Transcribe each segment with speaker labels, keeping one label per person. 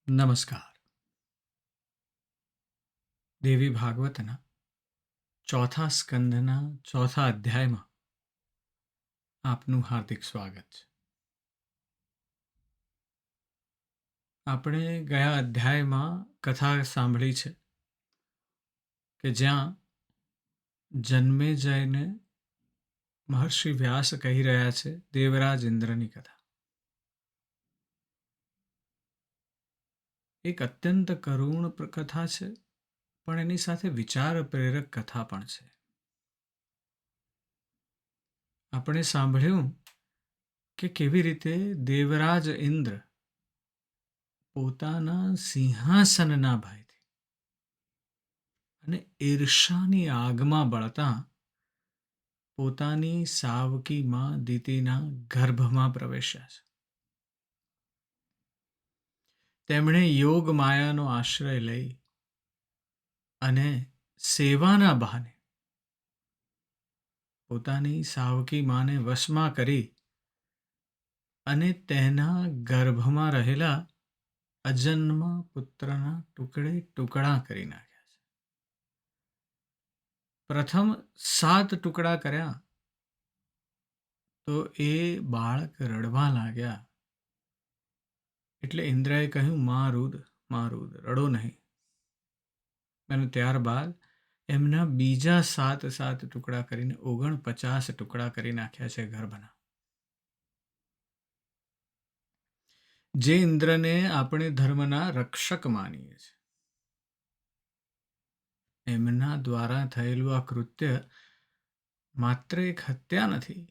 Speaker 1: નમસ્કાર. દેવી ભાગવતના ચોથા સ્કંધના ચોથા અધ્યાયમાં આપનું હાર્દિક સ્વાગત છે. આપણે ગયા અધ્યાયમાં કથા સાંભળી છે કે જ્યાં જન્મેજયને મહર્ષિ વ્યાસ કહી રહ્યા છે દેવરાજ ઇન્દ્રની કથા. એક અત્યંત કરુણ કથા છે, પણ એની સાથે વિચાર પ્રેરક કથા પણ છે. આપણે સાંભળ્યું કે કેવી રીતે દેવરાજ ઇન્દ્ર પોતાના સિંહાસનના ભયથી અને ઈર્ષાની આગમાં બળતા પોતાની સાવકી માં દિતિના ગર્ભમાં પ્રવેશ્યા છે. તેમણે યોગ માયાનો આશ્રય લઈ અને સેવાના બહાને પોતાની સાવકી માને વશમાં કરી અને તેના ગર્ભમાં રહેલા અજન્મ પુત્રના ટુકડે ટુકડા કરી નાખ્યા છે. પ્રથમ 7 ટુકડા કર્યા તો એ બાળક રડવા લાગ્યા. એટલે ઇન્દ્રએ કહ્યું, માં રુદ, રડો નહીં. અને ત્યારબાદ એમના બીજા 7 ટુકડા કરીને 49 ટુકડા કરી નાખ્યા છે ગર્ભના. જે ઇન્દ્રને આપણે ધર્મના રક્ષક માનીએ છીએ, એમના દ્વારા થયેલું આ કૃત્ય માત્ર એક હત્યા નથી,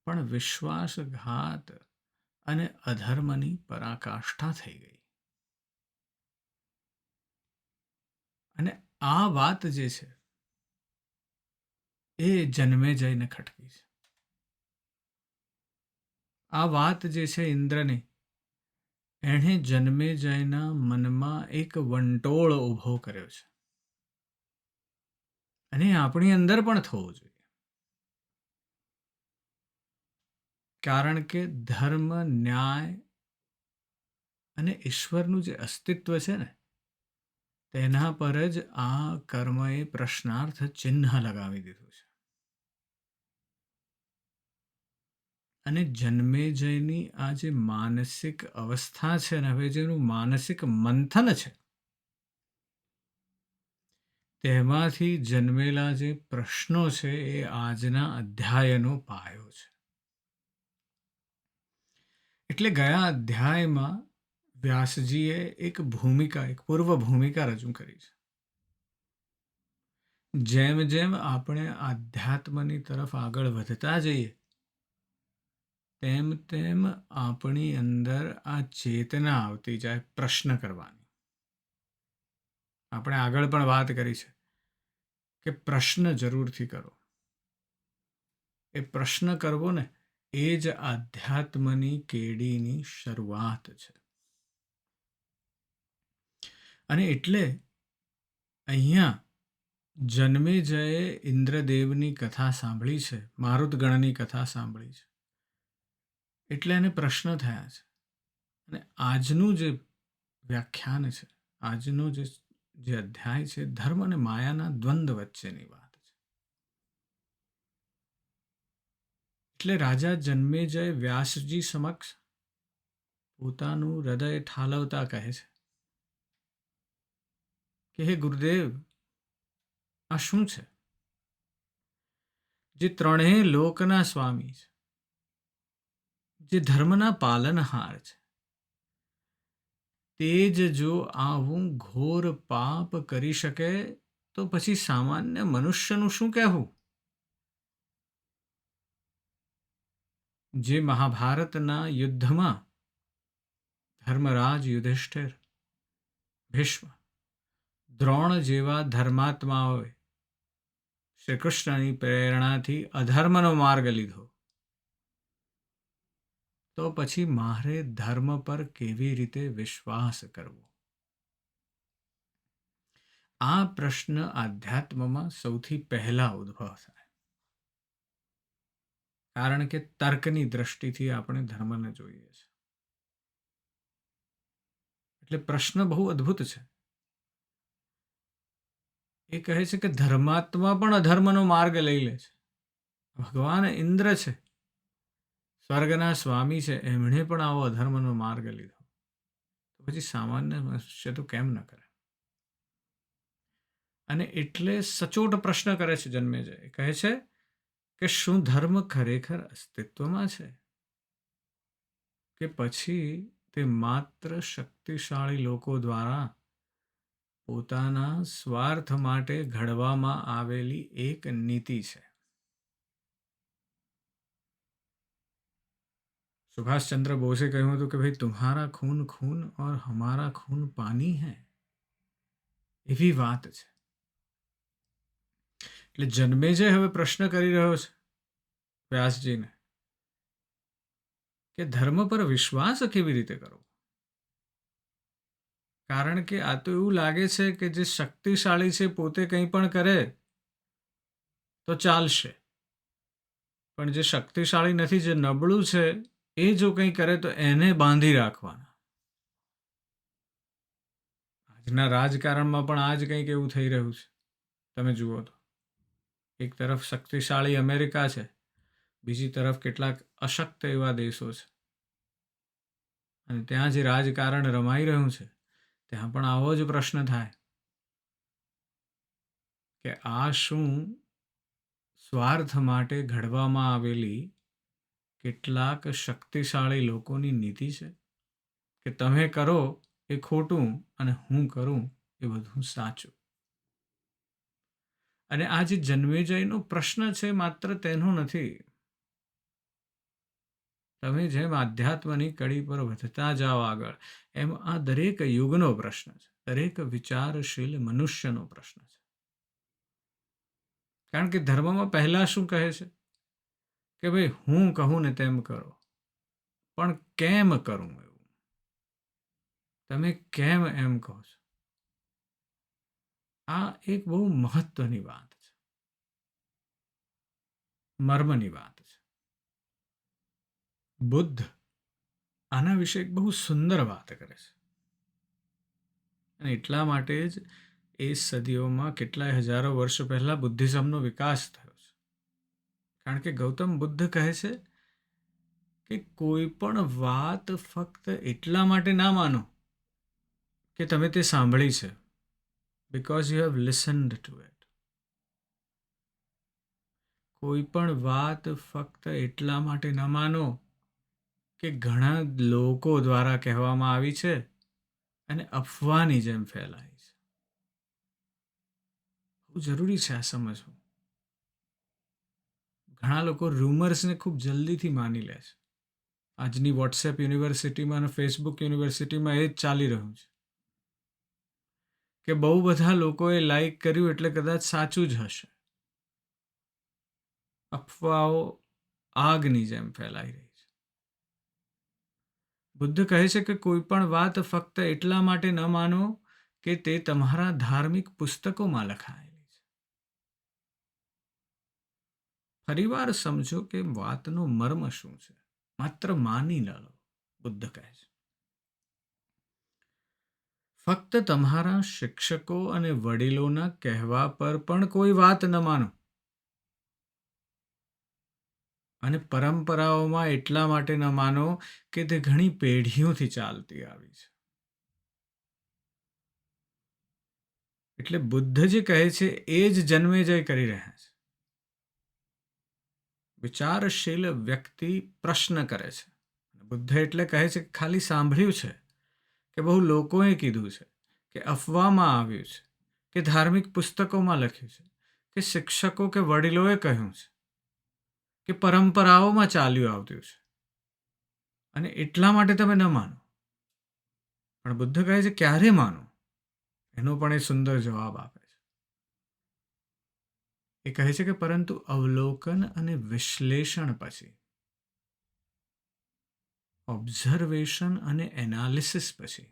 Speaker 1: પણ વિશ્વાસઘાત અને અધર્મની પરાકાષ્ઠા થઈ ગઈ. અને આ વાત જે છે એ જન્મેજયને ખટકી છે. આ વાત જે છે ઇન્દ્રની, એણે જન્મેજયના મનમાં એક વંટોળ ઊભો કર્યો છે. અને આપણી અંદર પણ થવો જોઈએ. કારણ કે ધર્મ, ન્યાય અને ઈશ્વરનું જે અસ્તિત્વ છે ને, તેના પર જ આ કર્મએ પ્રશ્નાર્થ ચિહ્ન લગાવી દીધું છે. અને જન્મેજયની આ જે માનસિક અવસ્થા છે ને, હવે જેનું માનસિક મંથન છે, તેમાંથી જન્મેલા જે પ્રશ્નો છે એ આજના અધ્યાયનો પાયો છે. એટલે ગયા અધ્યાયમાં વ્યાસજીએ એક પૂર્વ ભૂમિકા રજૂ કરી છે. જેમ જેમ આપણે આધ્યાત્મની તરફ આગળ વધતા જઈએ, તેમ તેમ આપણી અંદર આ ચેતના આવતી જાય પ્રશ્ન કરવાની. આપણે આગળ પણ વાત કરી છે કે પ્રશ્ન જરૂરથી કરો. એ પ્રશ્ન કરવો ને, એ જ આધ્યાત્મની કેડીની શરૂઆત છે. અને એટલે અહીંયા જન્મેજયે ઇન્દ્રદેવની કથા સાંભળી છે, મારુતગણની કથા સાંભળી છે, એટલે એને પ્રશ્ન થયા છે. અને આજનું જે વ્યાખ્યાન છે, આજનો જે અધ્યાય છે, ધર્મ અને માયાના દ્વંદ્વ વચ્ચેની વાત છે. એટલે રાજા જન્મેજય વ્યાસજી સમક્ષ પોતાનું હૃદય ઠાલવતા કહે છે કે હે ગુરુદેવ, આ શું છે? જે ત્રણેય લોકના સ્વામી છે, જે ધર્મના પાલનહાર છે, તે જ જો આવું ઘોર પાપ કરી શકે તો પછી સામાન્ય મનુષ્યનું શું કહેવું? જે મહાભારતના યુદ્ધમાં ધર્મરાજ યુધિષ્ઠિર, ભીષ્મ, દ્રોણ જેવા ધર્માત્માઓએ શ્રી કૃષ્ણની પ્રેરણાથી અધર્મનો માર્ગ લીધો, તો પછી મારે ધર્મ પર કેવી રીતે વિશ્વાસ કરવો? આ પ્રશ્ન આધ્યાત્મમાં સૌથી પહેલા ઉદ્ભવ થાય. કારણ કે તર્કની દ્રષ્ટિથી આપણે ધર્મને જોઈએ છીએ. એટલે પ્રશ્ન બહુ અદ્ભુત છે. એ કહે છે કે ધર્માત્મા પણ અધર્મનો માર્ગ લઈ લે છે. ભગવાન ઇન્દ્ર છે, સ્વર્ગના સ્વામી છે, એમણે પણ આવો અધર્મનો માર્ગ લીધો. તો પછી સામાન્ય મનુષ્ય તો કેમ ન કરે? અને એટલે સચોટ પ્રશ્ન કરે છે જન્મેજય. કહે છે કે શું ધર્મ ખરેખર અસ્તિત્વમાં છે, કે પછી તે માત્ર શક્તિશાળી લોકો દ્વારા પોતાના સ્વાર્થ માટે ઘડવામાં આવેલી એક નીતિ છે? સુભાષચંદ્ર બોઝે કહ્યું હતું કે ભાઈ, તુમ્હારા ખૂન ખૂન ઓર હમારા ખૂન પાની હૈ. એવી વાત છે. એટલે જન્મેજય હવે પ્રશ્ન કરી રહ્યો છે વ્યાસજીને કે ધર્મ પર વિશ્વાસ કેવી રીતે કરવો? કારણ કે આ તો એવું લાગે છે કે જે શક્તિશાળી છે પોતે કંઈ પણ કરે તો ચાલશે, પણ જે શક્તિશાળી નથી, જે નબળું છે, એ જો કંઈ કરે તો એને બાંધી રાખવાના. આજના રાજકારણમાં પણ આ જ કંઈક એવું થઈ રહ્યું છે. તમે જુઓ તો એક તરફ શક્તિશાળી અમેરિકા છે, બીજી તરફ કેટલાક અશક્ત એવા દેશો છે, અને ત્યાં જે રાજકારણ રમાઈ રહ્યું છે ત્યાં પણ આવો જ પ્રશ્ન થાય કે આ શું સ્વાર્થ માટે ઘડવામાં આવેલી કેટલાક શક્તિશાળી લોકોની નીતિ છે, કે તમે કરો એ ખોટું અને હું કરું એ બધું સાચું? અને આ જે જન્મેજયનો પ્રશ્ન છે માત્ર તેનો નથી. તમે જેમ આધ્યાત્મની કડી પર વધતા જાઓ આગળ, એમ આ દરેક યુગનો પ્રશ્ન છે, દરેક વિચારશીલ મનુષ્યનો પ્રશ્ન છે. કારણ કે ધર્મમાં પહેલા શું કહે છે કે ભાઈ, હું કહું ને તેમ કરો, પણ કેમ કરું એવું? તમે કેમ એમ કહો છો? આ એક બહુ મહત્વની વાત છે, મર્મની વાત છે. બુદ્ધ આના વિશે એક બહુ સુંદર વાત કરે છે, અને એટલા માટે જ એ સદીઓમાં કેટલાય હજારો વર્ષ પહેલા બુદ્ધિઝમનો વિકાસ થયો છે. કારણ કે ગૌતમ બુદ્ધ કહે છે કે કોઈ પણ વાત ફક્ત એટલા માટે ના માનો કે તમે તે સાંભળી છે, because you have listened to it. કોઈ પણ વાત ફક્ત એટલા માટે ન માનો કે ઘણા લોકો દ્વારા કહેવામાં આવી છે અને અફવાની જેમ ફેલાય છે. બહુ જરૂરી છે આ સમજવું. ઘણા લોકો રૂમર્સને ખૂબ જલ્દીથી માની લે છે. આજની વોટ્સએપ યુનિવર્સિટીમાં અને ફેસબુક યુનિવર્સિટીમાં એ જ ચાલી રહ્યું છે કે બહુ બધા લોકોએ લાઈક કર્યું એટલે કદાચ સાચું જ હશે. અફવાઓ આગની જેમ ફેલાઈ રહી છે. બુદ્ધ કહે છે કે કોઈ પણ વાત ફક્ત એટલા માટે ન માનો કે તે તમારા ધાર્મિક પુસ્તકોમાં લખાયેલી છે. ફરીવાર સમજો કે વાતનો મર્મ શું છે, માત્ર માની ન લો. બુદ્ધ કહે છે ફક્ત તમારા શિક્ષકો અને વડીલોના કહેવા પર પણ કોઈ વાત ન માનો, અને પરંપરાઓમાં એટલા માટે ન માનો કે તે ઘણી પેઢીઓથી ચાલતી આવી છે. એટલે બુદ્ધ જે કહે છે એ જ જન્મેજય કરી રહ્યા છે. વિચારશીલ વ્યક્તિ પ્રશ્ન કરે છે. બુદ્ધ એટલે કહે છે કે ખાલી સાંભળ્યું છે, કે બહુ લોકોએ કીધું છે, કે અફવામાં આવ્યું છે, કે ધાર્મિક પુસ્તકોમાં લખ્યું છે, કે શિક્ષકો કે વડીલોએ કહ્યું છે, કે પરંપરાઓમાં ચાલ્યું આવતું છે, અને એટલા માટે તમે ન માનો. પણ બુદ્ધ કહે છે ક્યારે માનો? એનો પણ એ સુંદર જવાબ આપે છે. એ કહે છે કે પરંતુ અવલોકન અને વિશ્લેષણ પછી, ઓબ્ઝર્વેશન અને એનાલિસિસ પછી,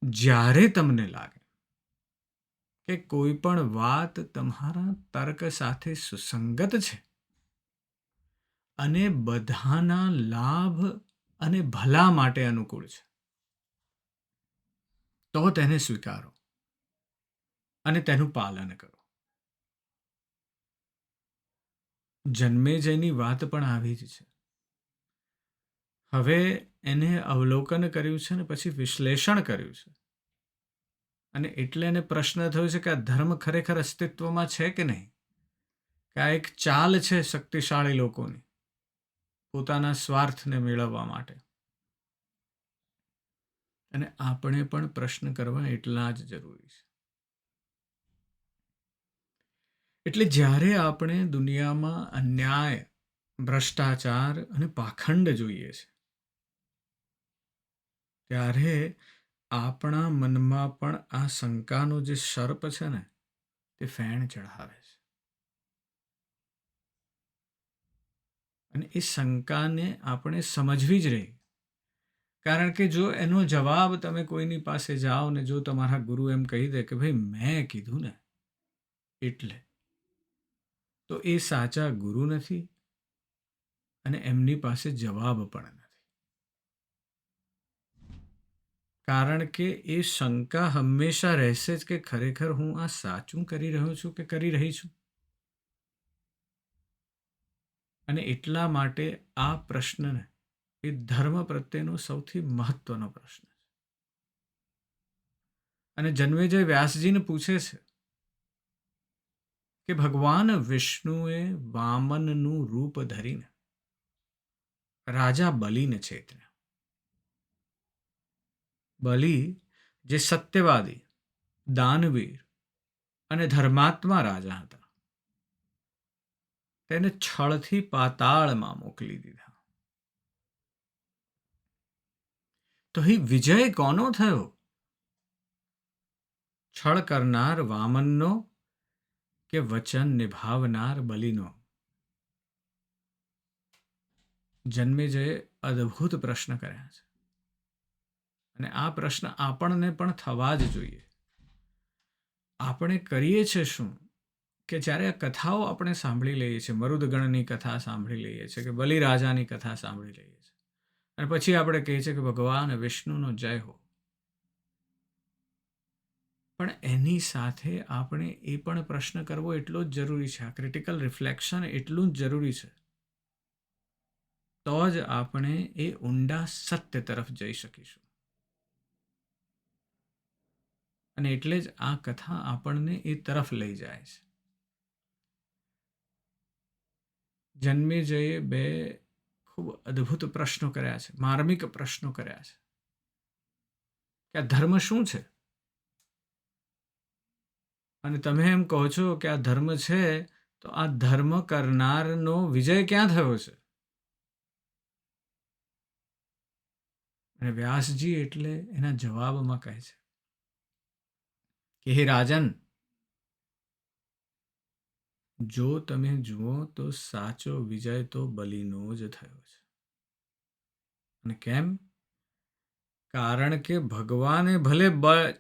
Speaker 1: જ્યારે તમને લાગે કે કોઈ પણ વાત તમારા તર્ક સાથે સુસંગત છે અને બધાના લાભ અને ભલા માટે અનુકૂળ છે, તો તેને સ્વીકારો અને તેનું પાલન કરો. જન્મેજયની વાત પણ આવી જ છે. હવે એને અવલોકન કર્યું છે ને પછી વિશ્લેષણ કર્યું છે. અને એટલે એને પ્રશ્ન થયો છે કે આ ધર્મ ખરેખર અસ્તિત્વમાં છે કે નહીં, કે આ એક ચાલ છે શક્તિશાળી લોકોની પોતાના સ્વાર્થને મેળવવા માટે. અને આપણે પણ પ્રશ્ન કરવા એટલા જ જરૂરી છે. એટલે જ્યારે આપણે દુનિયામાં અન્યાય, ભ્રષ્ટાચાર અને પાખંડ જોઈએ છે, ત્યારે આપણા મનમાં પણ આ શંકાનો જે સર્પ છે ને તે ફેણ ચઢાવે છે. અને એ શંકાને આપણે સમજવી જ રહી. કારણ કે જો એનો જવાબ તમે કોઈની પાસે જાઓ ને જો તમારા ગુરુ એમ કહી દે કે ભાઈ મેં કીધું ને એટલે, તો એ સાચા ગુરુ નથી અને એમની પાસે જવાબ પણ નથી. કારણ કે એ શંકા હંમેશા રહેશે જ કે ખરેખર હું આ સાચું કરી રહ્યો છું કે કરી રહી છું. અને એટલા માટે આ પ્રશ્નને એ ધર્મ પ્રત્યેનો સૌથી મહત્વનો પ્રશ્ન છે. અને જન્મેજય વ્યાસજીને પૂછે છે કે ભગવાન વિષ્ણુએ વામનનું રૂપ ધરીને રાજા બલિને છેતર્યા. બલિ જે સત્યવાદી, દાનવીર અને ધર્માત્મા રાજા હતા, તેને છળથી પાતાળમાં મોકલી દીધા. તો અહીં વિજય કોનો થયો? છળ કરનાર વામનનો કે વચન નિભાવનાર બલિનો? જન્મેજયે અદ્ભુત પ્રશ્ન કર્યા છે. અને આ પ્રશ્ન આપણને પણ થવા જ જોઈએ. આપણે કરીએ છીએ શું કે જ્યારે આ કથાઓ આપણે સાંભળી લઈએ છીએ, મરુદગણની કથા સાંભળી લઈએ છીએ કે બલિરાજાની કથા સાંભળી લઈએ છીએ, અને પછી આપણે કહીએ છીએ કે ભગવાન વિષ્ણુનો જય હો. પણ એની સાથે આપણે એ પણ પ્રશ્ન કરવો એટલો જ જરૂરી છે. આ ક્રિટિકલ રિફ્લેક્શન એટલું જ જરૂરી છે. તો જ આપણે એ ઊંડા સત્ય તરફ જઈ શકીશું. અને એટલે જ આ કથા આપણને એ તરફ લઈ જાય છે. જન્મેજયે બે ખૂબ અદ્ભુત પ્રશ્નો કર્યા છે, માર્મિક પ્રશ્નો કર્યા છે કે આ ધર્મ શું છે? અને તમે એમ કહો છો કે આ ધર્મ છે, તો આ ધર્મ કરનારનો વિજય ક્યાં થયો છે? અને વ્યાસજી એટલે એના જવાબમાં કહે છે કે હે રાજન, જો તમે જુઓ તો સાચો વિજય તો બલિનો જ થયો છે. અને કેમ? કારણ કે ભગવાને ભલે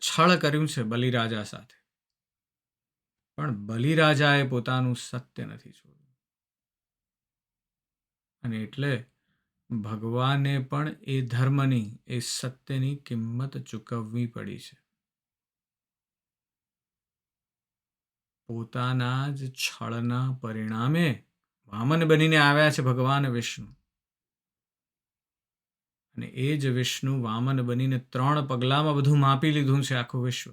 Speaker 1: છળ કર્યું છે બલિરાજા સાથે, પણ બલિરાજાએ પોતાનું સત્ય નથી છોડ્યું. અને એટલે ભગવાને પણ એ ધર્મની, એ સત્યની કિંમત ચૂકવવી પડી છે. પોતાના જ છળના પરિણામે વામન બનીને આવ્યા છે ભગવાન વિષ્ણુ. અને એ જ વિષ્ણુ વામન બનીને 3 પગલામાં બધું માપી લીધું છે આખું વિશ્વ.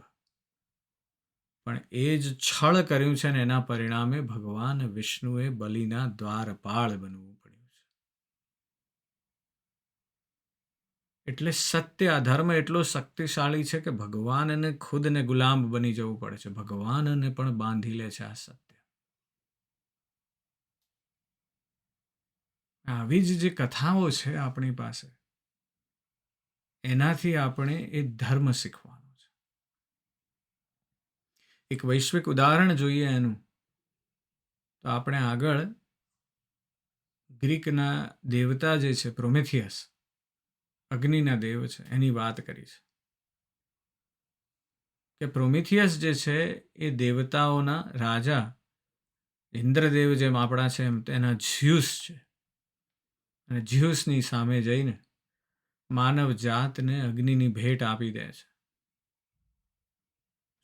Speaker 1: પણ એ જ છળ કર્યું છે ને એના પરિણામે ભગવાન વિષ્ણુએ બલિના દ્વારપાળ બનવું પડ્યું છે. એટલે સત્ય, આ ધર્મ એટલો શક્તિશાળી છે કે ભગવાનને ખુદને ગુલામ બની જવું પડે છે. ભગવાનને પણ બાંધી લે છે આ સત્ય. આવી જ જે કથાઓ છે આપણી પાસે, એનાથી આપણે એ ધર્મ શીખવાનો છે. એક વૈશ્વિક ઉદાહરણ જોઈએ એનું, તો આપણે આગળ ગ્રીકના દેવતા જે છે પ્રોમેથિયસ, અગ્નિના દેવ છે, એની વાત કરી છે કે પ્રોમેથિયસ જે છે એ દેવતાઓના રાજા, ઇન્દ્રદેવ જેમ આપણા છે એમ તેના ઝ્યુસ છે. અને ઝ્યુસની સામે જઈને માનવ જાતને અગ્નિની ભેટ આપી દે છે.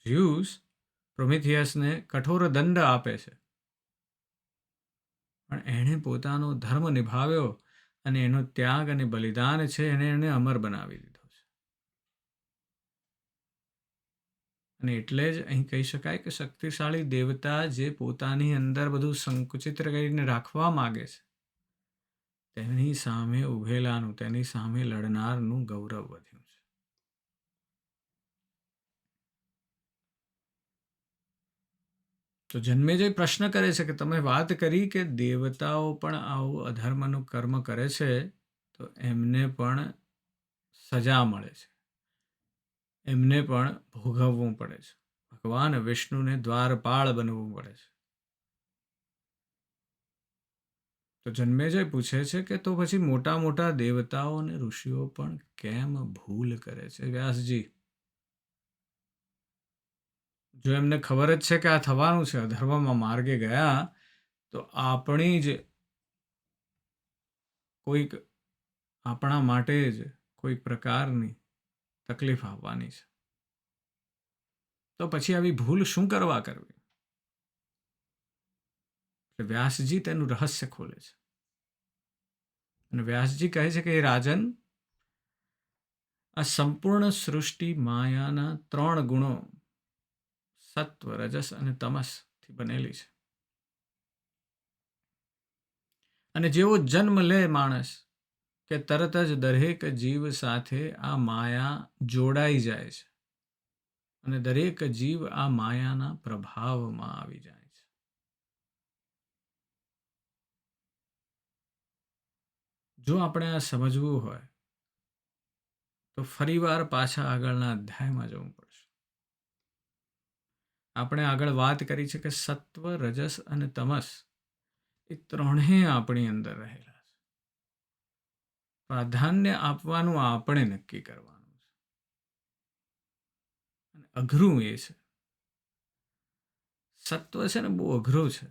Speaker 1: ઝ્યુસ પ્રોમિથિયસને કઠોર દંડ આપે છે, પણ એણે પોતાનો ધર્મ નિભાવ્યો અને એનો ત્યાગ અને બલિદાન છે એને અમર બનાવી દીધો છે. અને એટલે જ અહીં કહી શકાય કે શક્તિશાળી દેવતા જે પોતાની અંદર બધું સંકુચિત કરીને રાખવા માગે છે, તેની સામે ઉભેલાનું, તેની સામે લડનારનું ગૌરવ વધ્યું છે. તો જન્મેજય પ્રશ્ન કરે છે કે તમે વાત કરી કે દેવતાઓ પણ આવું અધર્મનું કર્મ કરે છે, તો એમને પણ સજા મળે છે, એમને પણ ભોગવવું પડે છે. ભગવાન વિષ્ણુને દ્વારપાળ બનવું પડે છે. તો જન્મેજય પૂછે છે કે તો પછી મોટા મોટા દેવતાઓ અને ઋષિઓ પણ કેમ ભૂલ કરે છે વ્યાસજી? જો એમને ખબર જ છે કે આ થવાનું છે, અધર્મમાં માર્ગે ગયા, તો આપણી જ કોઈક આપણા માટે જ કોઈક પ્રકારની તકલીફ આવવાની છે, તો પછી આવી ભૂલ શું કરવા કરવી? એટલે વ્યાસજી તેનું રહસ્ય ખોલે છે. અને વ્યાસજી કહે છે કે એ રાજન, આ સંપૂર્ણ સૃષ્ટિ માયાના 3 ગુણો સત્વ, રજસ અને તમસથી બનેલી છે. અને જેવો જન્મ લે માણસ કે તરત જ દરેક જીવ સાથે આ માયા જોડાઈ જાય છે અને દરેક જીવ આ માયાના પ્રભાવમાં આવી જાય છે. જો આપણે આ સમજવું હોય તો ફરીવાર પાછા આગળના અધ્યાયમાં જવું પડશે. આપણે આગળ વાત કરી છે કે સત્વ, રજસ અને તમસ એ ત્રણેય આપણી અંદર રહેલા છે. પ્રાધાન્ય આપવાનું આપણે નક્કી કરવાનું છે. અને અઘરું એ છે. સત્વ છે ને બહુ અઘરું છે.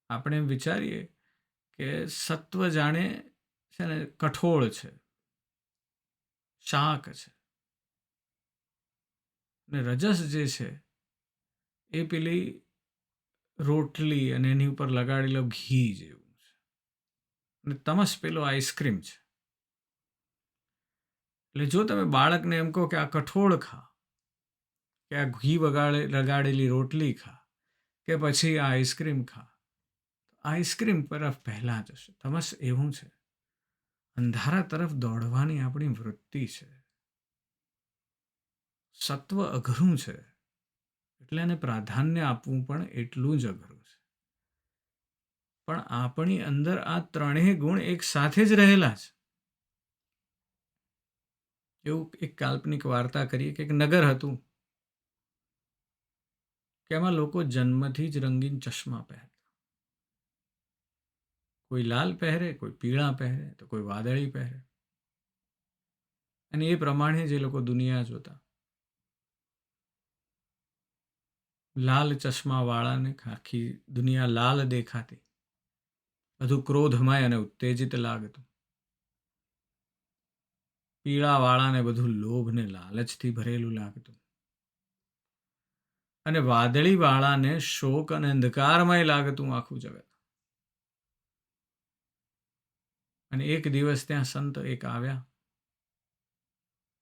Speaker 1: આપણે એમ વિચારીએ કે સત્વ જાણે છે ને કઠોળ છે, શાક છે, અને રજસ જે છે એ પેલી રોટલી અને એની ઉપર લગાડેલો ઘી જેવું છે, અને તમસ પેલો આઈસ્ક્રીમ છે. એટલે જો તમે બાળકને એમ કહો કે આ કઠોળ ખા, કે આ ઘી લગાડેલી રોટલી ખા, કે પછી આ આઈસ્ક્રીમ ખા, આઈસ્ક્રીમ તરફ પહેલા જશે. તમસ એવું છે, અંધારા તરફ દોડવાની આપણી વૃત્તિ છે. સત્વ અઘરું છે, એટલે એને પ્રાધાન્ય આપવું પણ એટલું જ અઘરું છે. પણ આપણી અંદર આ ત્રણેય ગુણ એક સાથે જ રહેલા છે. એવું એક કાલ્પનિક વાર્તા કરીએ કે એક નગર હતું કે એમાં લોકો જન્મથી જ રંગીન ચશ્મા પહેરતા. કોઈ લાલ પહેરે, કોઈ પીળા પહેરે, તો કોઈ વાદળી પહેરે. અને એ પ્રમાણે જ એ લોકો દુનિયા જોતા. લાલ ચશ્માવાળાને આખી દુનિયા લાલ દેખાતી, બધું ક્રોધમય અને ઉત્તેજિત લાગતું. પીળાવાળાને બધું લોભ ને લાલચથી ભરેલું લાગતું. અને વાદળીવાળાને શોક અને અંધકારમય લાગતું આખું જગત. અને એક દિવસ ત્યાં સંત એક આવ્યા,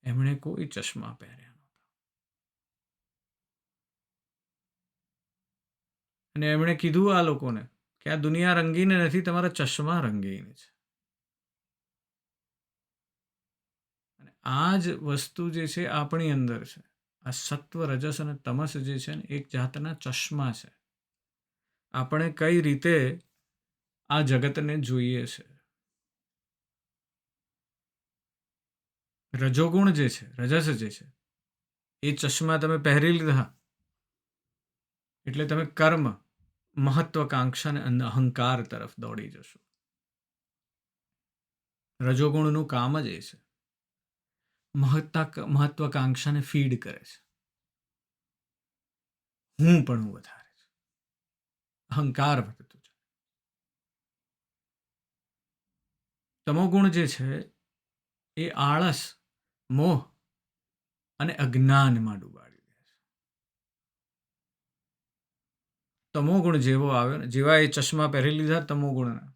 Speaker 1: એમણે કોઈ ચશ્મા પહેર્યા નહોતા. અને એમણે કીધું આ લોકોને કે આ દુનિયા રંગીન નથી, તમારા ચશ્મા રંગીન છે. અને આ જ વસ્તુ જે છે આપણી અંદર છે. આ સત્વ, રજસ અને તમસ જે છે ને એક જાતના ચશ્મા છે. આપણે કઈ રીતે આ જગતને જોઈએ છે. રજોગુણ જે છે, રજસ જે છે, એ ચશ્મા તમે પહેરી લીધા એટલે તમે કર્મ, મહત્વકાંક્ષા અને અહંકાર તરફ દોડી જશો. રજોગુણનું કામ જ એ છે, મહત્વકાંક્ષાને ફીડ કરે છે. હું પણ વધારે છે, અહંકાર વધતું છે. તમોગુણ જે છે એ આળસ, મોહ અને અજ્ઞાનમાં ડૂબાડી દે છે. તમોગુણ જેવો આવ્યો ને, જેવા એ ચશ્મા પહેરી લીધા તમોગુણના,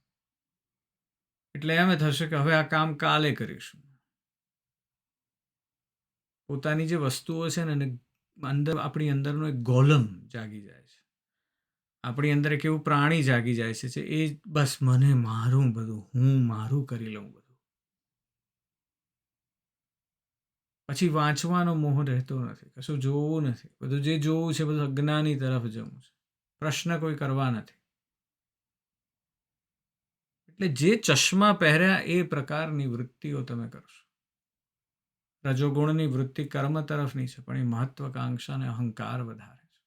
Speaker 1: એટલે એમ થશે કે હવે આ કામ કાલે કરીશું. પોતાની જે વસ્તુઓ છે ને એને અંદર, આપણી અંદરનો એક ગોલમ જાગી જાય છે. આપણી અંદર એક એવું પ્રાણી જાગી જાય છે એ બસ મને મારું બધું, હું મારું કરી લઉં બધું. પછી વાંચવાનો મોહ રહેતો નથી, કશું જોવું નથી, બધું જે જોવું છે બધું અજ્ઞાની તરફ જવું છે, પ્રશ્ન કોઈ કરવા નથી. એટલે જે ચશ્મા પહેર્યા એ પ્રકારની વૃત્તિઓ તમે કરશો. રજોગુણની વૃત્તિ કર્મ તરફની છે, પણ એ મહત્વાકાંક્ષા અને અહંકાર વધારે છે.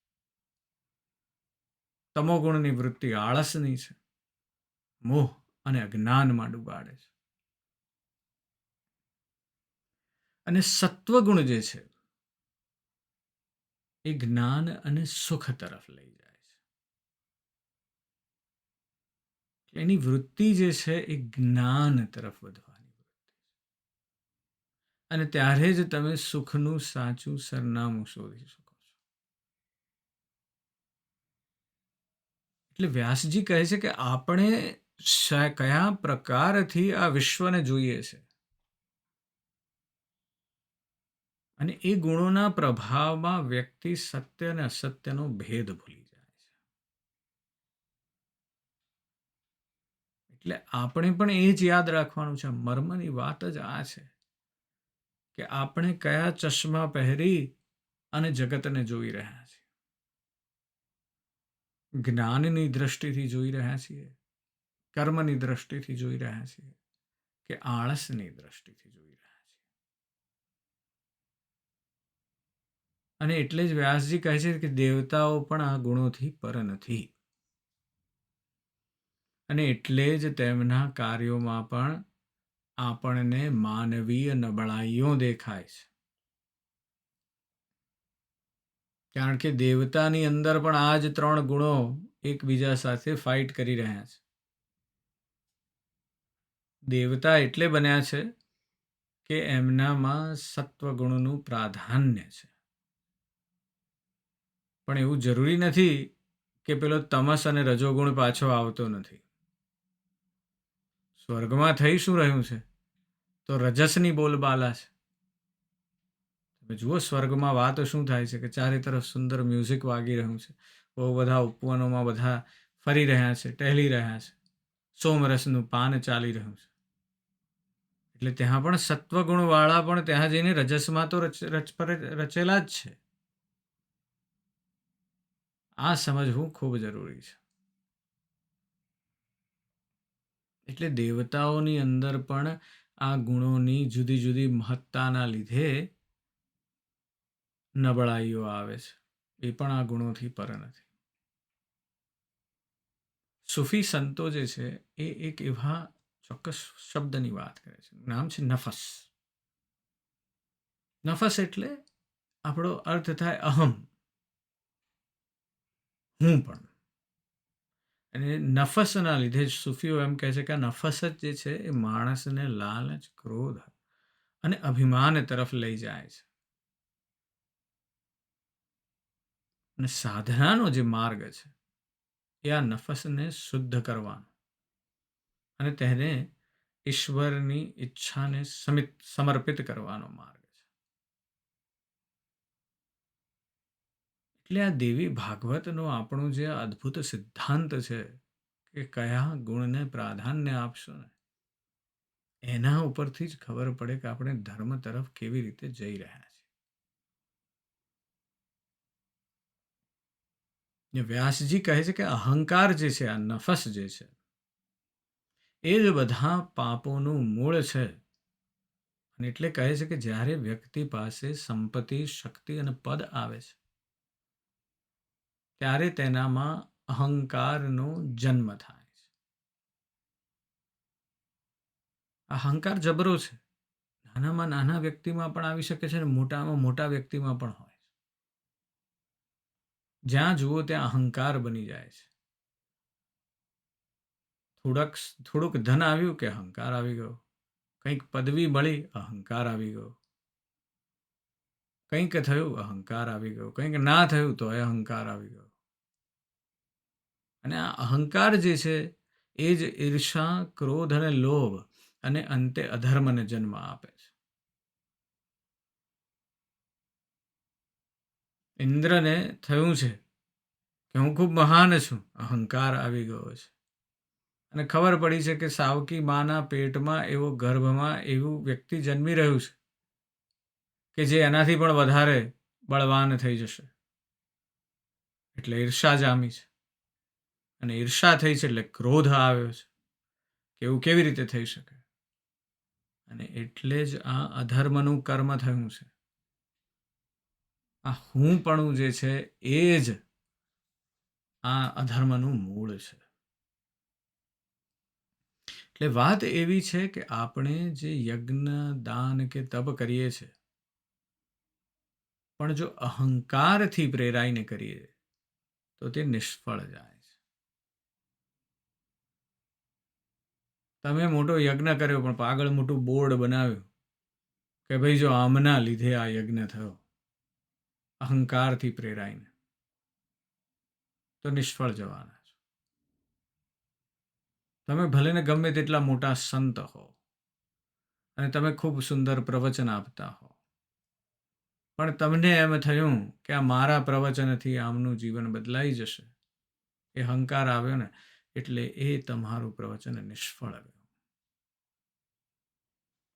Speaker 1: તમોગુણની વૃત્તિ આળસની છે, મોહ અને અજ્ઞાનમાં ડૂબાડે છે. અને સત્વગુણ જે છે એ જ્ઞાન અને સુખ તરફ લઈ જાય છે. એની વૃત્તિ જે છે એ જ્ઞાન તરફ વધવાની વૃત્તિ છે. અને ત્યારે જ તમે સુખનું સાચું સરનામું શોધી શકો છો. એટલે વ્યાસજી કહે છે કે આપણે કયા પ્રકારથી આ વિશ્વને જોઈએ છે, અને એ ગુણોના પ્રભાવમાં વ્યક્તિ સત્ય અને અસત્યનો ભેદ ભૂલી જાય છે. એટલે આપણે પણ એ જ યાદ રાખવાનું છે. મર્મની વાત જ આ છે કે આપણે કયા ચશ્મા પહેરી અને જગતને જોઈ રહ્યા છીએ. જ્ઞાનની દ્રષ્ટિથી જોઈ રહ્યા છીએ, કર્મની દ્રષ્ટિથી જોઈ રહ્યા છીએ, કે આળસની દ્રષ્ટિથી જોઈ રહ્યા છીએ. અને એટલે જ વ્યાસજી કહે છે કે દેવતાઓ પણ આ ગુણોથી પર નથી. અને એટલે જ તેમના કાર્યોમાં પણ આપણને માનવીય નબળાઈઓ દેખાય છે. કારણ કે દેવતાની અંદર પણ આ જ 3 ગુણો એકબીજા સાથે ફાઇટ કરી રહ્યા છે. દેવતા એટલે બન્યા છે કે એમનામાં સત્વગુણનું પ્રાધાન્ય છે. પણ એવું જરૂરી નથી કે પેલો તમસ અને રજોગુણ પાછો આવતો નથી. સ્વર્ગમાં થઈ શું રહ્યું છે? તો રજસની બોલબાલા છે. તમે જુઓ સ્વર્ગમાં વાતો શું થાય છે કે ચારે તરફ સુંદર મ્યુઝિક વાગી રહ્યું છે, બહુ બધા ઉપવનોમાં બધા ફરી રહ્યા છે, ટહેલી રહ્યા છે, સોમરસનું પાન ચાલી રહ્યું છે. એટલે ત્યાં પણ સત્વગુણવાળા પણ ત્યાં જઈને રજસમાં તો રચેલા જ છે. આ સમજવું ખૂબ જરૂરી છે. એટલે દેવતાઓની અંદર પણ આ ગુણોની જુદી જુદી મહત્તાના લીધે નબળાઈઓ આવે છે. એ પણ આ ગુણોથી પર નથી. સૂફી સંતો જે છે એ એક એવા ચોક્કસ શબ્દની વાત કરે છે, નામ છે નફસ. નફસ એટલે આપણો અર્થ થાય અહમ, હું પણ. અને નફસના લીધે જ સૂફીઓ એમ કહે છે કે આ નફસ જ જે છે એ માણસને લાલચ, ક્રોધ અને અભિમાન તરફ લઈ જાય છે. અને સાધનાનો જે માર્ગ છે એ આ નફસને શુદ્ધ કરવાનો અને તેને ઈશ્વરની ઈચ્છાને સમર્પિત કરવાનો માર્ગ છે. એટલે આ દેવી ભાગવતનો આપણો જે અદ્ભુત સિદ્ધાંત છે કે કયા ગુણને પ્રાધાન્ય આપશો ને, એના ઉપરથી જ ખબર પડે કે આપણે ધર્મ તરફ કેવી રીતે જઈ રહ્યા છીએ. વ્યાસજી કહે છે કે અહંકાર જે છે, આ નફસ જે છે, એ જ બધા પાપોનું મૂળ છે. અને એટલે કહે છે કે જ્યારે વ્યક્તિ પાસે સંપત્તિ, શક્તિ અને પદ આવે છે, ત્યારે તેનામાં અહંકારનો જન્મ થાય છે. અહંકાર જબરો છે. નાનામાં નાના વ્યક્તિમાં પણ આવી શકે છે અને મોટામાં મોટા વ્યક્તિમાં પણ હોય છે. જ્યાં જુઓ ત્યાં અહંકાર બની જાય છે. થોડુંક ધન આવ્યું કે અહંકાર આવી ગયો, કંઈક પદવી મળી, અહંકાર આવી ગયો, કંઈક થયું અહંકાર આવી ગયો, કંઈક ના થયું તો અહંકાર આવી ગયો. અને આ અહંકાર જે છે એ જ ઈર્ષા, ક્રોધ અને લોભ અને અંતે અધર્મને જન્મ આપે છે. ઇન્દ્રને થયું છે કે હું ખૂબ મહાન છું, અહંકાર આવી ગયો છે. અને ખબર પડી છે કે સાવકી માના પેટમાં એવો ગર્ભમાં એવું વ્યક્તિ જન્મી રહ્યું છે કે જે એનાથી પણ વધારે બળવાન થઈ જશે. એટલે ઈર્ષા જામી છે. અને ઈર્ષા થઈ છે એટલે ક્રોધ આવ્યો છે કે એવું કેવી રીતે થઈ શકે. અને એટલે જ આ અધર્મનું કર્મ થયું છે. આ હુંપણું જે છે એ જ આ અધર્મનું મૂળ છે. એટલે વાત એવી છે કે આપણે જે યજ્ઞ, દાન કે તપ કરીએ છીએ, પણ જો અહંકારથી પ્રેરાઈને કરીએ તો તે નિષ્ફળ જાય છે. તમે મોટો યજ્ઞ કર્યો પણ આગળ મોટું બોર્ડ બનાવ્યું કે ભાઈ જો આમના લીધે આ યજ્ઞ થયો, અહંકારથી પ્રેરાઈને, તો નિષ્ફળ જવાના છો. તમે ભલે ને ગમે તેટલા મોટા સંત હો અને તમે ખૂબ સુંદર પ્રવચન આપતા હો, પણ તમને એમ થયું કે આ મારા પ્રવચનથી આમનું જીવન બદલાઈ જશે, એ અહંકાર આવ્યો ને, એટલે એ તમારું પ્રવચન નિષ્ફળ ગયું.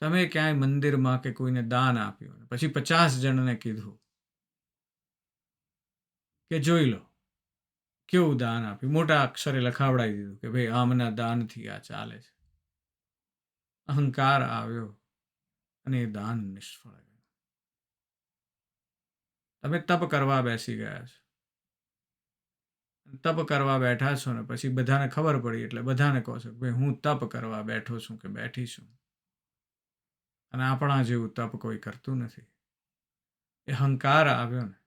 Speaker 1: તમે ક્યાંય મંદિરમાં કે કોઈને દાન આપ્યું પછી 50 જણને કીધું કે જોઈ લો કેવું દાન આપ્યું, મોટા અક્ષરે લખાવડાવી દીધું કે ભાઈ આમના દાનથી આ ચાલે છે. અહંકાર આવ્યો અને એ દાન નિષ્ફળ ગયું. તમે તપ કરવા બેસી ગયા છો, તપ કરવા બેઠા છો ને પછી બધાને ખબર પડી એટલે બધાને કહો છો કે ભાઈ હું તપ કરવા બેઠો છું કે બેઠી છું, અને આપણા જેવું તપ કોઈ કરતું નથી. એ અહંકાર આવ્યો ને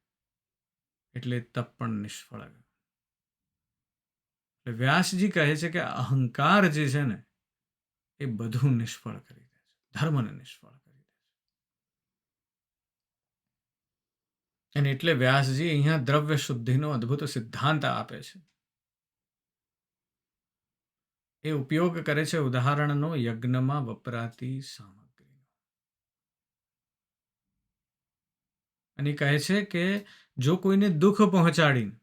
Speaker 1: એટલે તપ પણ નિષ્ફળ ગયું. એટલે વ્યાસજી કહે છે કે અહંકાર જે છે ને એ બધું નિષ્ફળ કરી દે છે, ધર્મને નિષ્ફળ કરી દે છે. અને એટલે વ્યાસજી અહીંયા દ્રવ્ય શુદ્ધિનો અદ્ભુત સિદ્ધાંત આપે છે. એ ઉપયોગ કરે છે ઉદાહરણનો યજ્ઞમાં વપરાતી સામગ્રીનો. અને કહે છે કે જો કોઈને દુઃખ પહોંચાડીને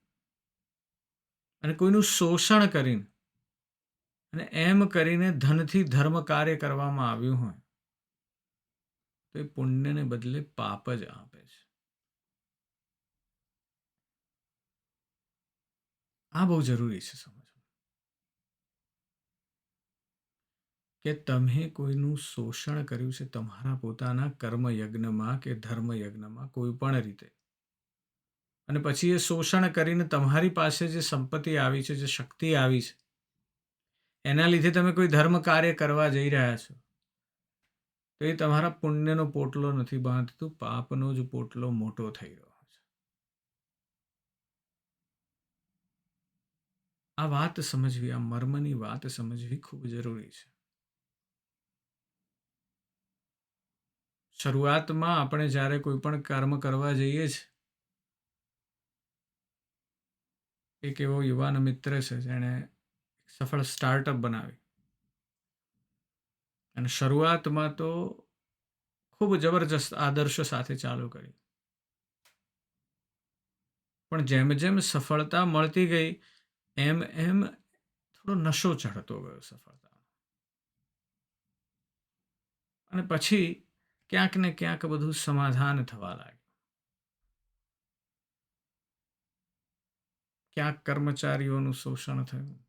Speaker 1: અને કોઈનું શોષણ કરીને અને એમ કરીને ધનથી ધર્મ કાર્ય કરવામાં આવ્યું હોય તો એ પુણ્યને બદલે પાપ જ આપે છે. આ બહુ જરૂરી છે સમજવું કે તમે કોઈનું શોષણ કર્યું છે તમારા પોતાના કર્મ યજ્ઞમાં કે ધર્મ યજ્ઞમાં કોઈ પણ રીતે, અને પછી એ શોષણ કરીને તમારી પાસે જે સંપત્તિ આવી છે, જે શક્તિ આવી છે, એના લીધે તમે કોઈ ધર્મ કાર્ય કરવા જઈ રહ્યા છો, તો એ તમારા પુણ્યનો પોટલો નથી બાંધતું, પાપનો જ પોટલો મોટો થઈ રહ્યો છે. આ વાત સમજવી, આ મર્મની વાત સમજવી ખૂબ જરૂરી છે. શરૂઆતમાં આપણે જ્યારે કોઈ પણ કર્મ કરવા જઈએ છીએ, એક એવો યુવાન મિત્ર છે જેણે સફળ સ્ટાર્ટઅપ બનાવી, અને શરૂઆતમાં તો ખૂબ જબરજસ્ત આદર્શો સાથે ચાલુ કરી, પણ જેમ જેમ સફળતા મળતી ગઈ એમ એમ થોડો નશો ચઢતો ગયો સફળતા, અને પછી ક્યાંક ને ક્યાંક બધું સમાધાન થવા લાગ્યું. ક્યાંક કર્મચારીઓનું શોષણ થયું,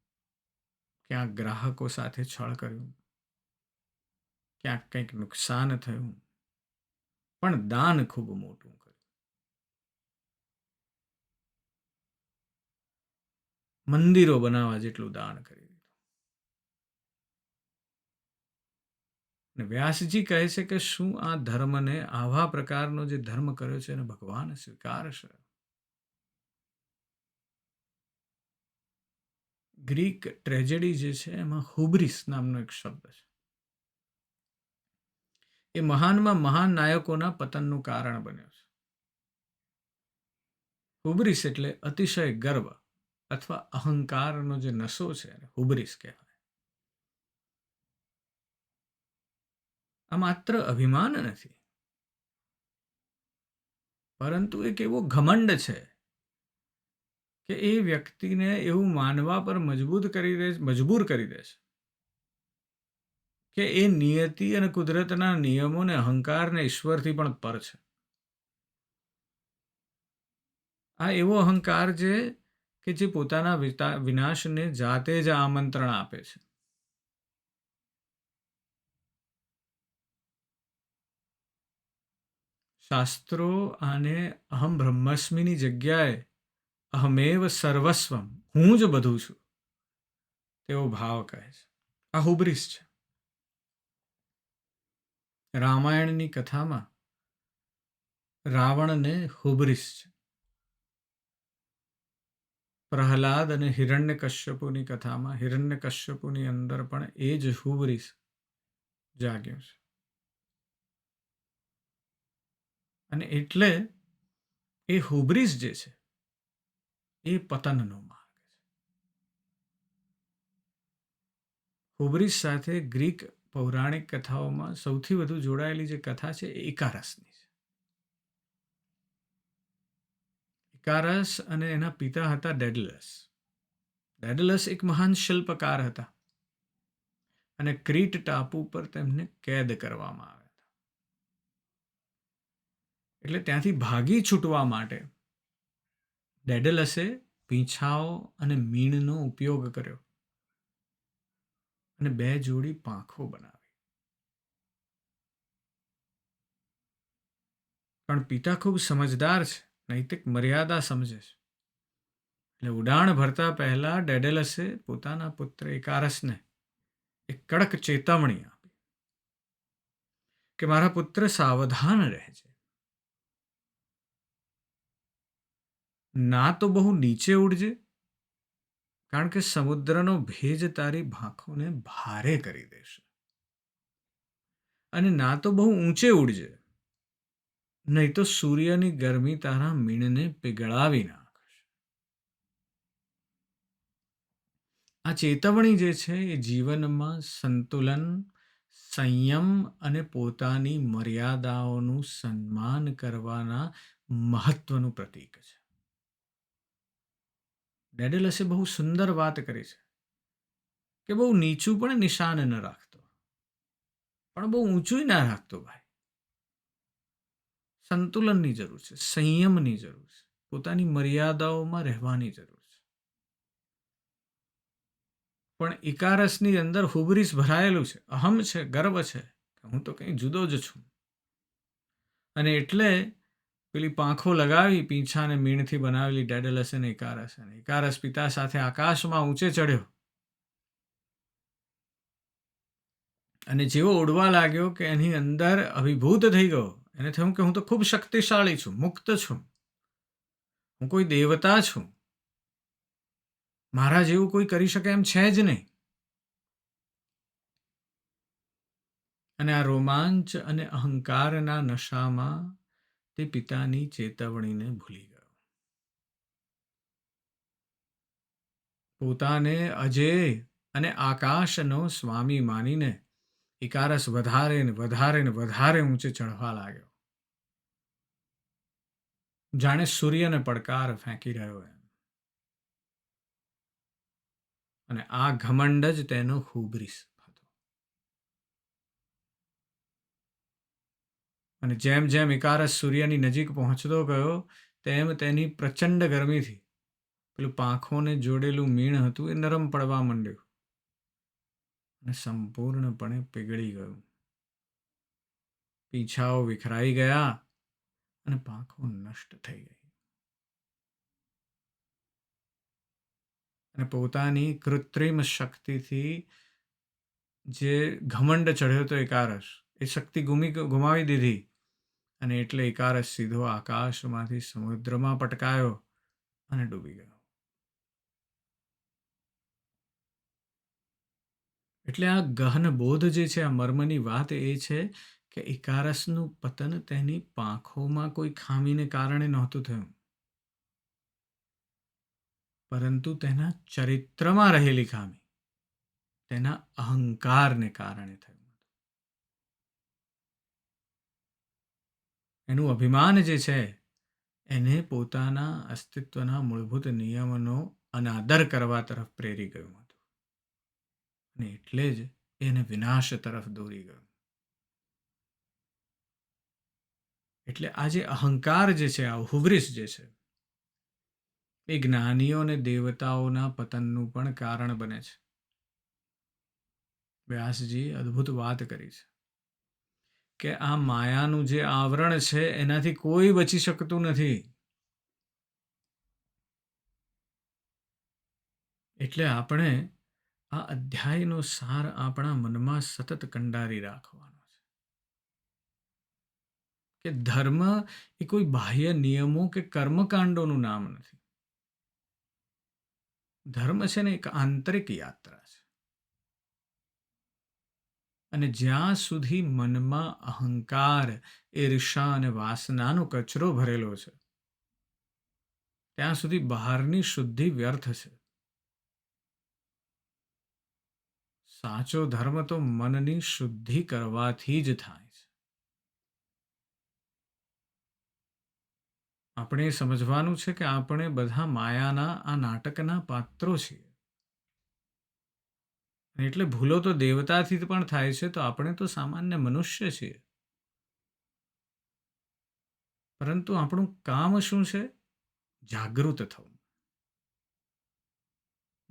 Speaker 1: ક્યાંક ગ્રાહકો સાથે છળ કર્યું, ક્યાંક કંઈક નુકસાન થયું, પણ દાન ખૂબ મોટું કર્યું. મંદિરો બનાવવા જેટલું દાન કરી દીધું. અને વ્યાસજી કહે છે કે શું આ ધર્મને, આવા પ્રકારનો જે ધર્મ કર્યો છે એને ભગવાન સ્વીકારશે? ગ્રીક ટ્રેજેડી જે છે એમાં હુબ્રિસ નામનો એક શબ્દ છે. એ મહાનમાં મહાન નાયકોના પતનનું કારણ બન્યો છે. હુબ્રિસ એટલે અતિશય ગર્વ અથવા અહંકારનો જે નશો છે એને હુબ્રિસ કહેવાય. આ માત્ર અભિમાન નથી, પરંતુ એક એવો ઘમંડ છે કે એ વ્યક્તિને એવું માનવા પર મજબૂર કરી દે છે કે એ નિયતિ અને કુદરતના નિયમોને અહંકારને ઈશ્વરથી પણ પર છે. આ એવો અહંકાર છે કે જે પોતાના વિનાશને જાતે જ આમંત્રણ આપે છે. શાસ્ત્રો આને અહમ બ્રહ્મસ્મિની જગ્યાએ અહમેવ સર્વસ્વમ, હું જ બધું છું, તેવો ભાવ કહે છે. આ હુબ્રિસ છે. રામાયણની કથામાં રાવણને હુબ્રિસ છે. પ્રહલાદ અને હિરણ્યકશ્યપુની કથામાં હિરણ્યકશ્યપુની અંદર પણ એ જ હુબ્રિસ જાગ્યું છે. અને એટલે એ હુબ્રિસ જે છે એ પતનનો માર્ગ છે. હુબ્રિસ સાથે ગ્રીક પૌરાણિક કથાઓમાં સૌથી વધુ જોડાયેલી જે કથા છે એ ઇકારસની છે. ઇકારસ અને એના પિતા હતા ડેડલસ. ડેડલસ એક મહાન શિલ્પકાર હતા અને ક્રીટ ટાપુ પર તેમને કેદ કરવામાં આવ્યા હતા. એટલે ત્યાંથી ભાગી છૂટવા માટે ડેડલસે પીંછાઓ અને મીણનો ઉપયોગ કર્યો અને 2 જોડી પાંખો બનાવી. પણ પિતા ખૂબ સમજદાર છે, નૈતિક મર્યાદા સમજે છે. એટલે ઉડાણ ભરતા પહેલા ડેડલસે પોતાના પુત્ર ઇકારસને એક કડક ચેતવણી આપી કે મારા પુત્ર સાવધાન રહેજે. ના તો બહુ નીચે ઉડજે, કારણ કે સમુદ્રનો ભેજ તારી પાંખોને ભારે કરી દેશે, અને ના તો બહુ ઊંચે ઉડજે, નહીં તો સૂર્યની ગરમી તારા મીણને પીગળાવી નાખશે. આ ચેતવણી જે છે એ જીવનમાં સંતુલન, સંયમ અને પોતાની મર્યાદાઓનું સન્માન કરવાના મહત્વનું પ્રતીક છે. ડેડલસે બહુ સુંદર વાત કરી છે કે બહુ નીચું પણ નિશાન ન રાખતો, પણ બહુ ઊંચું ના રાખતો ભાઈ. સંતુલનની જરૂર છે, સંયમની જરૂર છે, પોતાની મર્યાદાઓમાં રહેવાની જરૂર છે. પણ ઇકારસની અંદર હુબ્રિસ ભરાયેલું છે, અહમ છે, ગર્વ છે, હું તો કંઈ જુદો જ છું. અને એટલે પેલી પાંખો લગાવી પીંછાને મીણથી બનાવેલી ડેડલસ અને ઇકારસ પિતા સાથે આકાશમાં ઊંચે ચડ્યો અને જેવો ઉડવા લાગ્યો કે એની અંદર અભિભૂત થઈ ગયો. એને થયું કે હું તો ખૂબ શક્તિશાળી છું, મુક્ત છું, હું કોઈ દેવતા છું, મારા જેવું કોઈ કરી શકે એમ છે જ નહીં. અને આ રોમાંચ અને અહંકારના નશામાં તે પિતાની ચેતવણીને ભૂલી ગયો. પોતાને અજેય અને આકાશનો સ્વામી માનીને ઇકારસ વધારે ને વધારે ને વધારે ઊંચે ચઢવા લાગ્યો, જાણે સૂર્યને પડકાર ફેંકી રહ્યો એમ. અને આ ઘમંડ જ તેનો હુબ્રિસ હતો. અને જેમ જેમ ઇકારસ સૂર્યની નજીક પહોંચતો ગયો તેમ તેની પ્રચંડ ગરમીથી પેલું પાંખોને જોડેલું મીણ હતું એ નરમ પડવા માંડ્યું અને સંપૂર્ણપણે પીગળી ગયું. પીંછાઓ વિખરાઈ ગયા અને પાંખો નષ્ટ થઈ ગઈ. અને પોતાની કૃત્રિમ શક્તિથી જે ઘમંડ ચઢ્યો હતો ઇકારસ, એ શક્તિ ગુમાવી દીધી. અને એટલે ઇકારસ સીધો આકાશમાંથી સમુદ્રમાં પટકાયો અને ડૂબી ગયો. એટલે આ ગહન બોધ જે છે, આ મર્મની વાત એ છે કે ઇકારસનું પતન તેની પાંખોમાં કોઈ ખામીને કારણે નહોતું થયું, પરંતુ તેના ચરિત્રમાં રહેલી ખામી તેના અહંકારને કારણે થયું. એનું અભિમાન જે છે એને પોતાના અસ્તિત્વના મૂળભૂત નિયમોનો અનાદર કરવા તરફ પ્રેરી ગયું હતું અને એટલે જ એને વિનાશ તરફ દોરી ગયું. એટલે આ જે અહંકાર જે છે, આ હુબ્રિસ જે છે, એ જ્ઞાનીઓ અને દેવતાઓના પતનનું પણ કારણ બને છે. વ્યાસજી અદ્ભુત વાત કરી છે કે આ માયાનું જે આવરણ છે એનાથી કોઈ બચી શકતું નથી. એટલે આપણે આ અધ્યાયનો સાર આપણા મનમાં સતત કંડારી રાખવાનો છે કે ધર્મ એ કોઈ બાહ્ય નિયમો કે કર્મકાંડોનું નામ નથી. ધર્મ છે ને એક આંતરિક યાત્રા છે. અને જ્યાં સુધી મનમાં અહંકાર, ઈર્ષા અને વાસનાનો કચરો ભરેલો છે ત્યાં સુધી બહારની શુદ્ધિ વ્યર્થ છે. સાચો ધર્મ તો મનની શુદ્ધિ કરવાથી જ થાય છે. આપણે સમજવાનું છે કે આપણે બધા માયાના આ નાટકના પાત્રો છીએ. એટલે ભૂલો તો દેવતાથી પણ થાય છે, તો આપણે તો સામાન્ય મનુષ્ય છીએ. પરંતુ આપણું કામ શું છે? જાગૃત થવું.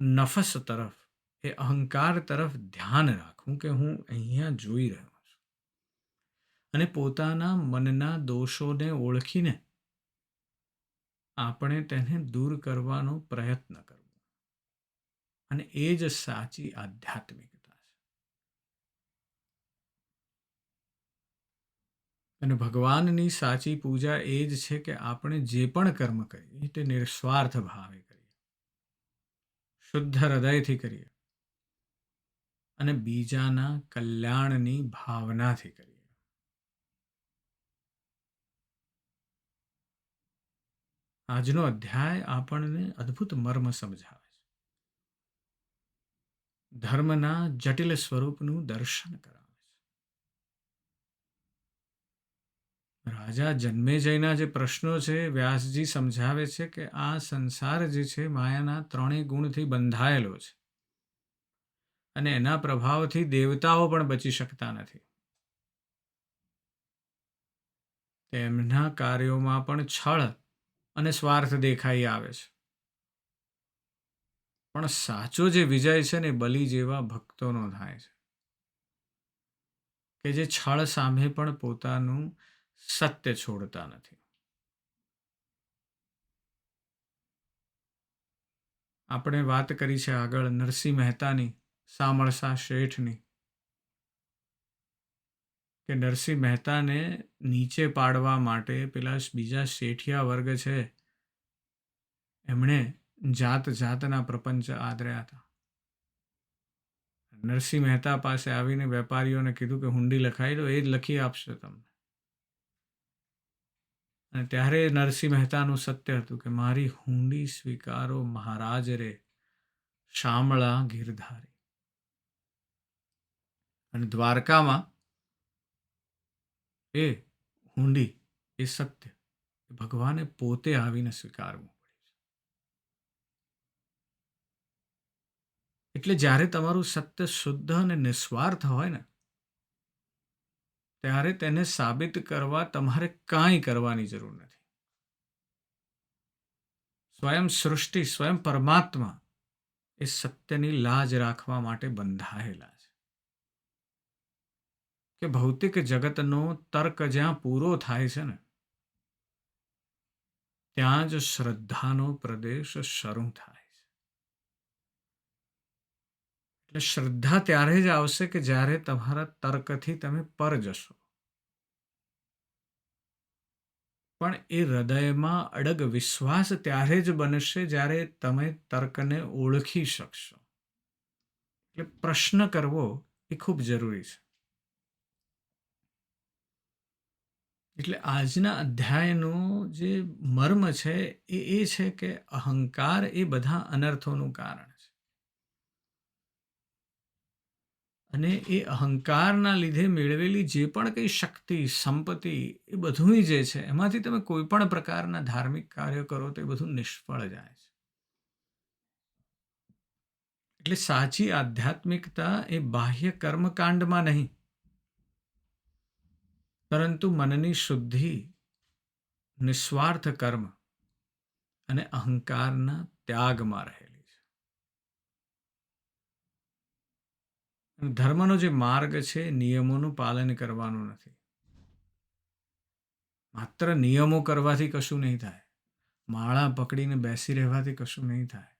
Speaker 1: નફસ તરફ, એ અહંકાર તરફ ધ્યાન રાખવું કે હું અહીંયા જોઈ રહ્યો છું અને પોતાના મનના દોષોને ઓળખીને આપણે તેને દૂર કરવાનો પ્રયત્ન કરવો. અને એ જ સાચી આધ્યાત્મિકતા છે. અને ભગવાનની સાચી પૂજા એ જ છે કે આપણે જે પણ કર્મ કરીએ તે નિસ્વાર્થ ભાવે કરીએ, શુદ્ધ હૃદયથી કરીએ અને બીજાના કલ્યાણની ભાવનાથી કરીએ. આજનો અધ્યાય આપણને અદ્ભુત મર્મ સમજાવે છે. ધર્મના જટિલ સ્વરૂપનું દર્શન કરાવે છે. રાજા જન્મેજયના જે પ્રશ્નો છે, વ્યાસજી સમજાવે છે કે આ સંસાર જે છે માયાના ત્રણેય ગુણથી બંધાયેલો છે અને એના પ્રભાવથી દેવતાઓ પણ બચી શકતા નથી. તેમના કાર્યોમાં પણ છળ અને સ્વાર્થ દેખાઈ આવે છે. પણ સાચો જે વિજય છે ને બલિ જેવા ભક્તોનો થાય છે કે જે છળ સામે પણ પોતાનું સત્ય છોડતા નથી. આપણે વાત કરી છે આગળ નરસિંહ મહેતાની, સામળસા શેઠની, કે નરસિંહ મહેતાને નીચે પાડવા માટે પેલા બીજા શેઠિયા વર્ગ છે એમણે જાત જાતના પ્રપંચ આદર્યા હતા. નરસિંહ મહેતા પાસે આવીને વેપારીઓને કીધું કે હુંડી લખાઈ દો, એ જ લખી આપશે તમને. અને ત્યારે નરસિંહ મહેતાનું સત્ય હતું કે મારી હુંડી સ્વીકારો મહારાજ રે, શામળા ગીરધારી. અને દ્વારકામાં એ હુંડી, એ સત્ય ભગવાને પોતે આવીને સ્વીકારવું પડ્યું છે. એટલે જ્યારે તમારું સત્ય શુદ્ધ અને નિસ્વાર્થ હોય ને ત્યારે તેને સાબિત કરવા તમારે કાંઈ કરવાની જરૂર નથી. સ્વયં સૃષ્ટિ, સ્વયં પરમાત્મા એ સત્યની લાજ રાખવા માટે બંધાયેલા છે. કે ભૌતિક જગતનો તર્ક જ્યાં પૂરો થાય છે ને ત્યાં જ શ્રદ્ધાનો પ્રદેશ શરૂ થાય છે. એટલે શ્રદ્ધા ત્યારે જ આવશે કે જ્યારે તમારા તર્કથી તમે પર જશો. પણ એ હૃદયમાં અડગ વિશ્વાસ ત્યારે જ બનશે જ્યારે તમે તર્કને ઓળખી શકશો. એટલે પ્રશ્ન કરવો એ ખૂબ જરૂરી છે. એટલે આજના અધ્યાયનો જે મર્મ છે એ છે કે અહંકાર એ બધા અનર્થોનું કારણ છે. અને એ અહંકારના લીધે મેળવેલી જે પણ કંઈ શક્તિ, સંપત્તિ એ બધું જે છે એમાંથી તમે કોઈ પણ પ્રકારના ધાર્મિક કાર્ય કરો તો એ બધું નિષ્ફળ જાય છે. એટલે સાચી આધ્યાત્મિકતા એ બાહ્ય કર્મકાંડમાં નહીં, પરંતુ મનની શુદ્ધિ, નિસ્વાર્થ કર્મ અને અહંકારના ત્યાગમાં રહેલી છે. ધર્મનો જે માર્ગ છે નિયમોનું પાલન કરવાનું નથી. માત્ર નિયમો કરવાથી કશું નહીં થાય. માળા પકડીને બેસી રહેવાથી કશું નહીં થાય.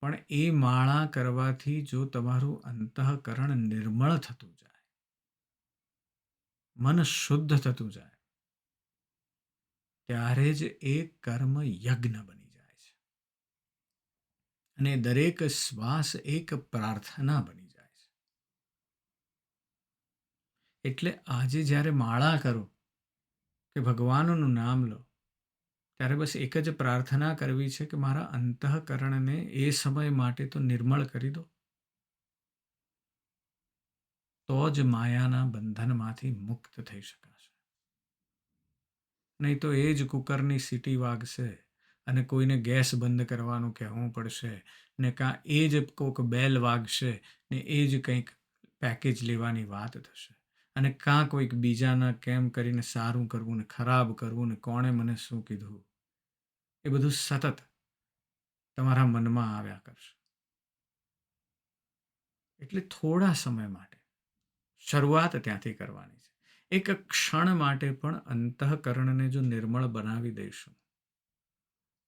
Speaker 1: પણ એ માળા કરવાથી જો તમારું અંતઃકરણ નિર્મળ થતું જાય, મન શુદ્ધ થતું જાય, ત્યારે જ એ કર્મ યજ્ઞ બની જાય છે. અને દરેક શ્વાસ એક પ્રાર્થના બની જાય છે. એટલે આજે જ્યારે માળા કરો કે ભગવાનનું નામ લો, ત્યારે બસ એક જ પ્રાર્થના કરવી છે કે મારા અંતઃકરણને એ સમય માટે તો નિર્મળ કરી દો, તો જ માયાના બંધનમાંથી મુક્ત થઈ શકાશે. નહીં તો એ જ કુકરની સીટી વાગશે અને કોઈને ગેસ બંધ કરવાનું કહેવું પડશે, ને કાં એ જ કોક બેલ વાગશે ને એ જ કંઈક પેકેજ લેવાની વાત થશે, અને કાં કોઈક બીજાના કેમ કરીને સારું કરવું ને ખરાબ કરવું ને કોણે મને શું કીધું, એ બધું સતત તમારા મનમાં આવ્યા કરશે. એટલે થોડા સમય માટે શરૂઆત ત્યાંથી કરવાની છે. એક ક્ષણ માટે પણ અંતઃકરણને જો નિર્મળ બનાવી દઈશું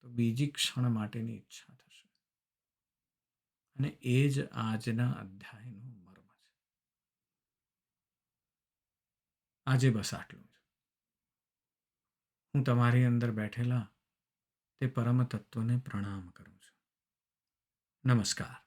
Speaker 1: તો બીજી ક્ષણ માટેની ઈચ્છા થશે. અને એ જ આજના અધ્યાયનું મર્મ છે. આજે બસ આટલું જ. હું તમારી અંદર બેઠેલા તે પરમ તત્વને પ્રણામ કરું છું. નમસ્કાર.